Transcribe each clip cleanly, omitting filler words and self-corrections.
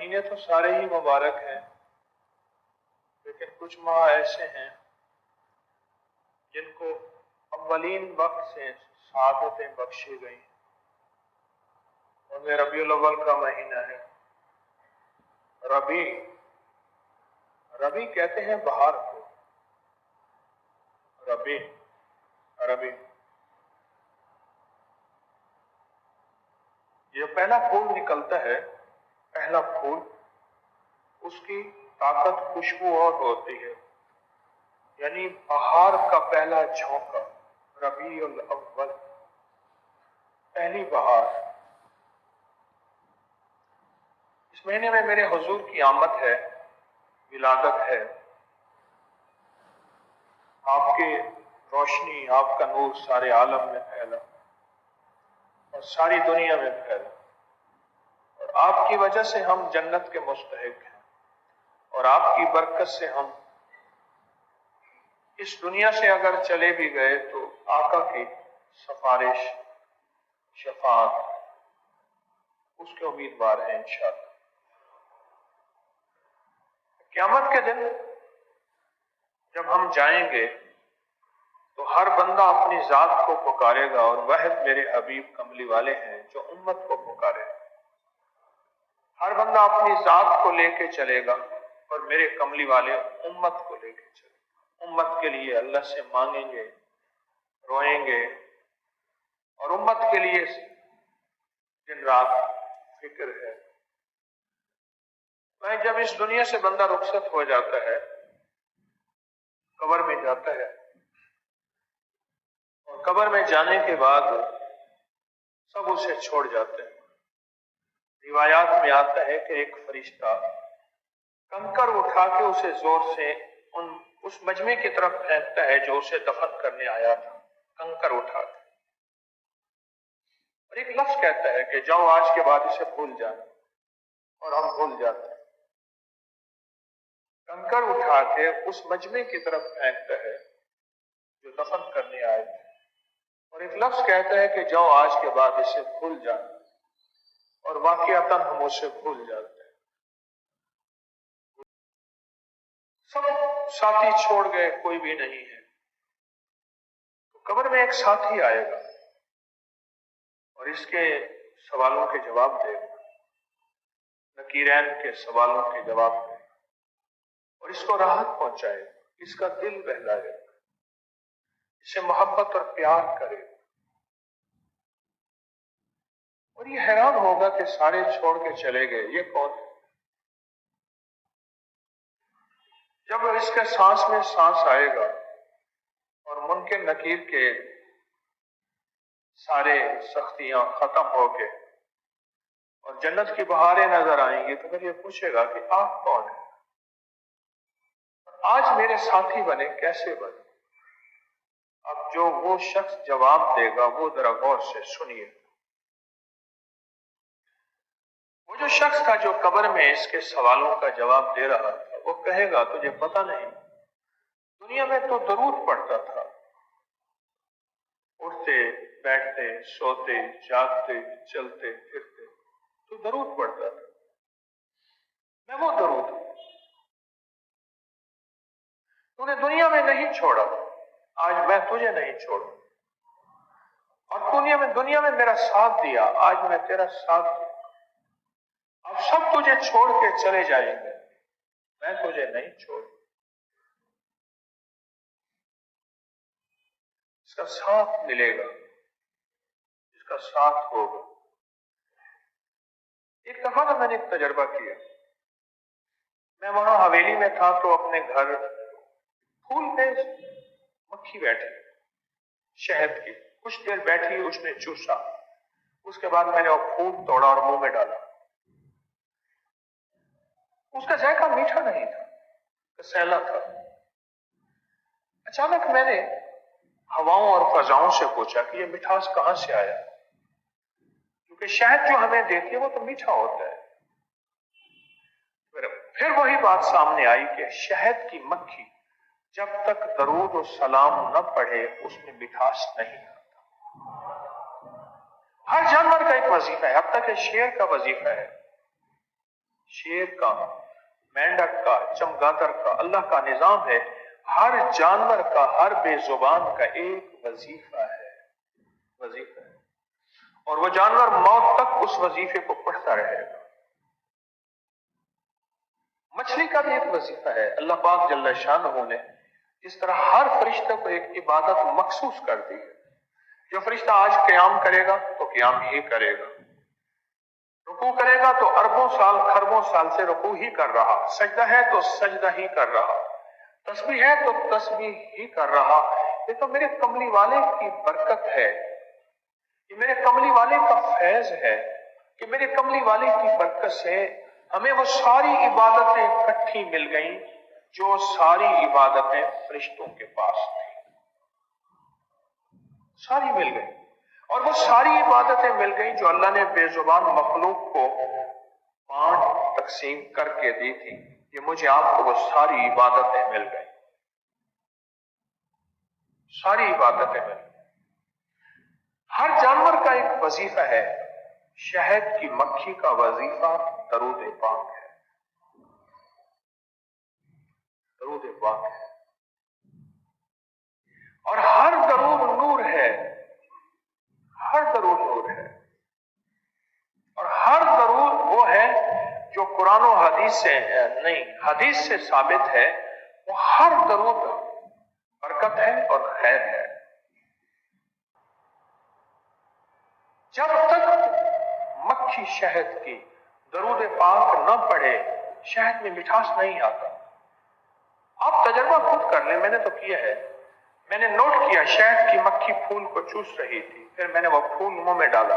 مہینے تو سارے ہی مبارک ہیں، لیکن کچھ ماہ ایسے ہیں جن کو اولین وقت سے سعادتیں بخشی گئی، ان میں ربیع الاول کا مہینہ ہے۔ ربیع کہتے ہیں بہار کو، ربیع عربی۔ یہ پہلا پھول نکلتا ہے، پہلا پھول، اس کی طاقت خوشبو اور ہوتی ہے، یعنی بہار کا پہلا جھونکا، ربیع الاول، پہلی بہار۔ اس مہینے میں میرے حضور کی آمد ہے، ولادت ہے، آپ کی روشنی، آپ کا نور سارے عالم میں پھیلا اور ساری دنیا میں پھیلا، اور آپ کی وجہ سے ہم جنت کے مستحق ہیں، اور آپ کی برکت سے ہم اس دنیا سے اگر چلے بھی گئے تو آقا کی سفارش، شفاعت، اس کے امیدوار ہیں انشاءاللہ۔ قیامت کے دن جب ہم جائیں گے تو ہر بندہ اپنی ذات کو پکارے گا، اور واحد میرے حبیب کملی والے ہیں جو امت کو پکارے۔ ہر بندہ اپنی ذات کو لے کے چلے گا، اور میرے کملی والے امت کو لے کے چلے گا۔ امت کے لیے اللہ سے مانگیں گے، روئیں گے، اور امت کے لیے دن رات فکر ہے۔ جب اس دنیا سے بندہ رخصت ہو جاتا ہے، قبر میں جاتا ہے، اور قبر میں جانے کے بعد سب اسے چھوڑ جاتے ہیں۔ روایات میں آتا ہے کہ ایک فرشتہ کنکر اٹھا کے اسے زور سے اس مجمع کی طرف پھینکتا ہے جو اسے دفن کرنے آیا تھا، کنکر اٹھا کے، اور ایک لفظ کہتا ہے کہ جاؤ آج کے بعد اسے بھول جانا، اور ہم بھول جاتے ہیں۔ کنکر اٹھا کے اس مجمع کی طرف پھینکتا ہے جو دفن کرنے آئے تھے، اور ایک لفظ کہتا ہے کہ جاؤ آج کے بعد اسے بھول جانا، اور واقعتاً ہم اسے بھول جاتے ہیں۔ سب ساتھی چھوڑ گئے، کوئی بھی نہیں ہے، تو قبر میں ایک ساتھی آئے گا اور اس کے سوالوں کے جواب دے گا، نکیرین کے سوالوں کے جواب دے گا، اور اس کو راحت پہنچائے گا، اس کا دل بہلائے گا، اسے محبت اور پیار کرے گا، اور یہ حیران ہوگا کہ سارے چھوڑ کے چلے گئے، یہ کون ہے؟ جب اس کے سانس میں سانس آئے گا اور منکر نکیر کے سارے سختیاں ختم ہو کے اور جنت کی بہاریں نظر آئیں گی، تو پھر یہ پوچھے گا کہ آپ کون ہیں؟ آج میرے ساتھی بنے، کیسے بنے؟ اب جو وہ شخص جواب دے گا وہ ذرا غور سے سنیے۔ وہ جو شخص تھا جو قبر میں اس کے سوالوں کا جواب دے رہا تھا، وہ کہے گا تجھے پتہ نہیں، دنیا میں تو درود پڑھتا تھا، اٹھتے بیٹھتے سوتے جاگتے چلتے پھرتے تو درود پڑھتا تھا، میں وہ درود ہوں، تو نے دنیا میں نہیں چھوڑا، آج میں تجھے نہیں چھوڑوں، اور دنیا میں میرا ساتھ دیا، آج میں تیرا ساتھ دیا، اب سب تجھے چھوڑ کے چلے جائیں گے، میں تجھے نہیں چھوڑ، اس کا ساتھ ملے گا، اس کا ساتھ ہوگا۔ ایک دفعہ تو میں نے ایک تجربہ کیا، میں وہاں حویلی میں تھا تو اپنے گھر پھول پہ مکھی بیٹھی، شہد کی، کچھ دیر بیٹھی، اس نے چوسا، اس کے بعد میں نے وہ پھول توڑا اور منہ میں ڈالا، اس کا ذائقہ میٹھا نہیں تھا، کسیلا تھا۔ اچانک میں نے ہواؤں اور فضاؤں سے پوچھا کہ یہ مٹھاس کہاں سے آیا، کیونکہ شہد جو ہمیں دیتی ہے وہ تو میٹھا ہوتا ہے۔ پھر وہی بات سامنے آئی کہ شہد کی مکھی جب تک درود و سلام نہ پڑھے اس میں مٹھاس نہیں آتا۔ ہر جانور کا ایک وظیفہ ہے، اب تک شیر کا وظیفہ ہے شیر کا، مینڈک کا، چمگادڑ کا اللہ کا نظام ہے، ہر جانور کا، ہر بے زبان کا ایک وظیفہ ہے، وظیفہ ہے، اور وہ جانور موت تک اس وظیفے کو پڑھتا رہے گا۔ مچھلی کا بھی ایک وظیفہ ہے، اللہ پاک جل شانہ نے اس طرح ہر فرشتے کو ایک عبادت مخصوص کر دی ہے۔ جو فرشتہ آج قیام کرے گا تو قیام ہی کرے گا، رکوع کرے گا تو اربوں سال خربوں سال سے رکوع ہی کر رہا، سجدہ ہے تو سجدہ ہی کر رہا، تسبیح ہے تو تسبیح ہی کر رہا۔ یہ تو میرے کملی والے کی برکت ہے، یہ میرے کملی والے کا فیض ہے کہ میرے کملی والے کی برکت سے ہمیں وہ ساری عبادتیں اکٹھی مل گئیں جو ساری عبادتیں فرشتوں کے پاس تھیں، ساری مل گئیں، اور وہ ساری عبادتیں مل گئیں جو اللہ نے بے زبان مخلوق کو 5 تقسیم کر کے دی تھی، یہ مجھے آپ کو وہ ساری عبادتیں مل گئیں، ساری عبادتیں مل گئیں۔ ہر جانور کا ایک وظیفہ ہے، شہد کی مکھی کا وظیفہ درود پاک ہے، درود پاک ہے، اور ہر درود نور ہے، ہر درود نور ہے، اور ہر درود وہ ہے جو قرآن و حدیث سے نہیں، حدیث سے ثابت ہے، وہ ہر درود برکت ہے اور خیر ہے۔ جب تک مکھی شہد کی درود پاک نہ پڑھے شہد میں مٹھاس نہیں آتا۔ آپ تجربہ خود کر لیں، میں نے تو کیا ہے، میں نے نوٹ کیا شہد کی مکھی پھول کو چوس رہی تھی، پھر میں نے وہ پھول منہ میں ڈالا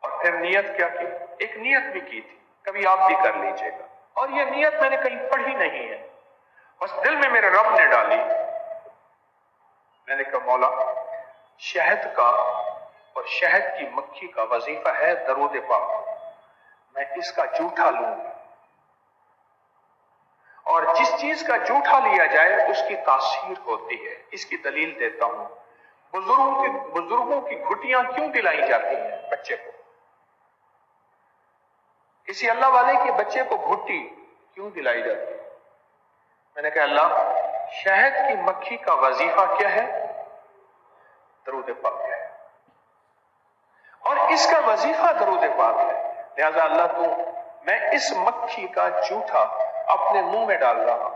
اور پھر نیت کیا کی، ایک نیت بھی کی تھی، کبھی آپ بھی کر لیجئے گا، اور یہ نیت میں نے کہیں پڑھی نہیں ہے، بس دل میں میرے رب نے ڈالی، میں نے کہا مولا شہد کا اور شہد کی مکھی کا وظیفہ ہے درود پاک، میں اس کا جھوٹا لوں گا، اور جس چیز کا جھوٹا لیا جائے اس کی تاثیر ہوتی ہے۔ اس کی دلیل دیتا ہوں، بزرگوں کی گھٹیاں کیوں دلائی جاتی ہیں بچے کو؟ کسی اللہ والے کے بچے کو گھٹی کیوں دلائی جاتی ہے؟ میں نے کہا اللہ شہد کی مکھی کا وظیفہ کیا ہے؟ درود پاک ہے، اور اس کا وظیفہ درود پاک ہے، لہذا اللہ تو میں اس مکھی کا جھوٹا اپنے منہ میں ڈال رہا ہوں،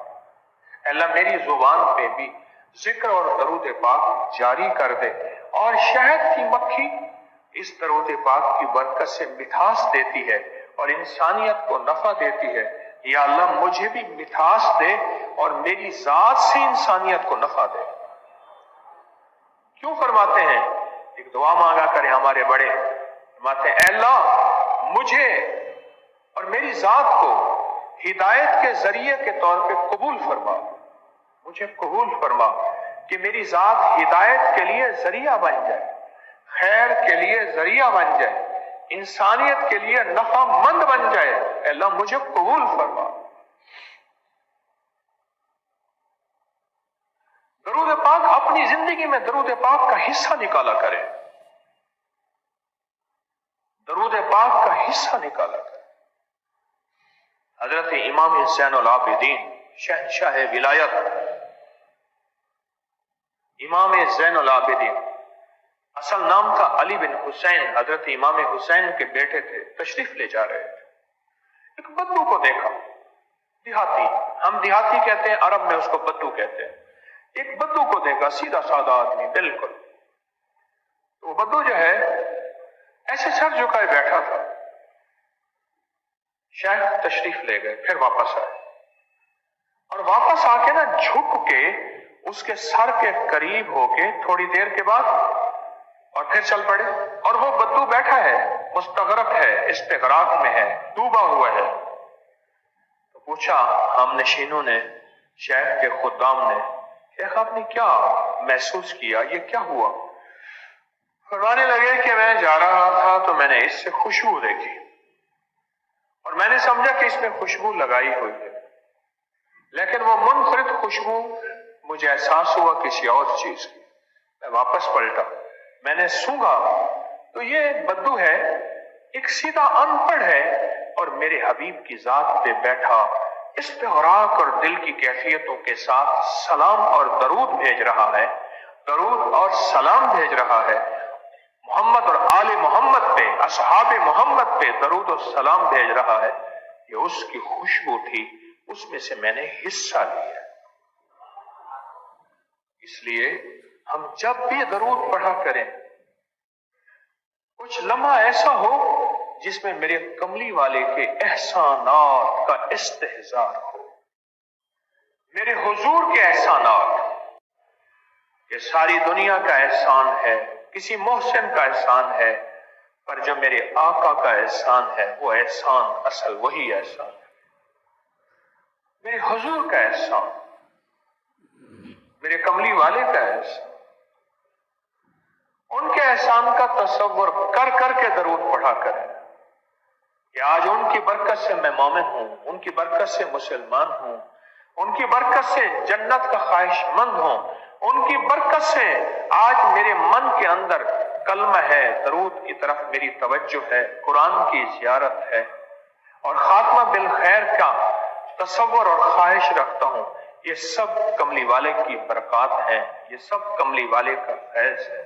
اللہ میری زبان پہ بھی ذکر اور درود پاک جاری کر دے، اور شہد کی مکھی اس درود پاک کی برکت سے مٹھاس دیتی ہے اور انسانیت کو نفع دیتی ہے، یا اللہ مجھے بھی مٹھاس دے اور میری ذات سے انسانیت کو نفع دے۔ کیوں فرماتے ہیں؟ ایک دعا مانگا کریں ہمارے بڑے، فرماتے ہیں اے اللہ مجھے اور میری ذات کو ہدایت کے ذریعے کے طور پہ قبول فرما، مجھے قبول فرما کہ میری ذات ہدایت کے لیے ذریعہ بن جائے، خیر کے لیے ذریعہ بن جائے، انسانیت کے لیے نفع مند بن جائے، اے اللہ مجھے قبول فرما۔ درود پاک اپنی زندگی میں درود پاک کا حصہ نکالا کرے، درود پاک کا حصہ نکالا کرے۔ حضرت امام زین العابدین شہنشاہ ولایت امام زین العابدین، اصل نام تھا علی بن حسین، حضرت امام حسین کے بیٹے تھے، تشریف لے جا رہے تھے، ایک بدو کو دیکھا، دیہاتی، ہم دیہاتی کہتے ہیں، عرب میں اس کو بدو کہتے ہیں، ایک بدو کو دیکھا، سیدھا سادہ آدمی بالکل، وہ بدو جو ہے ایسے سر جھکائے بیٹھا تھا، شیخ تشریف لے گئے، پھر واپس آئے، اور واپس آ کے نا جھک کے اس کے سر کے قریب ہو کے تھوڑی دیر کے بعد اور پھر چل پڑے، اور وہ بدو بیٹھا ہے، مستغرق ہے، استغراق میں ہے، ڈوبا ہوا ہے۔ تو پوچھا ہم نشینوں نے، شیخ کے خدام نے، شیخ آپ نے کیا محسوس کیا، یہ کیا ہوا؟ فرمانے لگے کہ میں جا رہا تھا تو میں نے اس سے خوشبو دیکھی اور میں نے سمجھا کہ اس میں خوشبو لگائی ہوئی ہے، لیکن وہ منفرد خوشبو مجھے احساس ہوا کسی اور چیز کی، میں واپس پلٹا، میں نے سونگھا تو یہ بدو ہے، ایک سیدھا ان پڑھ ہے اور میرے حبیب کی ذات پہ بیٹھا استغراق اور دل کی کیفیتوں کے ساتھ سلام اور درود بھیج رہا ہے، درود اور سلام بھیج رہا ہے، محمد اور آل محمد پہ، اصحاب محمد پہ درود و سلام بھیج رہا ہے، یہ اس کی خوشبو تھی، اس میں سے میں نے حصہ لیا۔ اس لیے ہم جب بھی درود پڑھا کریں، کچھ لمحہ ایسا ہو جس میں میرے کملی والے کے احسانات کا استحضار ہو، میرے حضور کے احسانات، کہ ساری دنیا کا احسان ہے، کسی محسن کا احسان ہے، پر جو میرے آقا کا احسان ہے وہ احسان اصل وہی احسان ہے، میرے حضور کا احسان، میرے کملی والے کا احسان، ان کے احسان کا تصور کر کر کے درود پڑھا کریں کہ آج ان کی برکت سے میں مومن ہوں، ان کی برکت سے مسلمان ہوں، ان کی برکت سے جنت کا خواہش مند ہوں، ان کی برکت سے آج میرے من کے اندر کلمہ ہے، درود کی طرف میری توجہ ہے، قرآن کی زیارت ہے، اور خاتمہ بالخیر کا تصور اور خواہش رکھتا ہوں۔ یہ سب کملی والے کی برکات ہیں، یہ سب کملی والے کا فیض ہے۔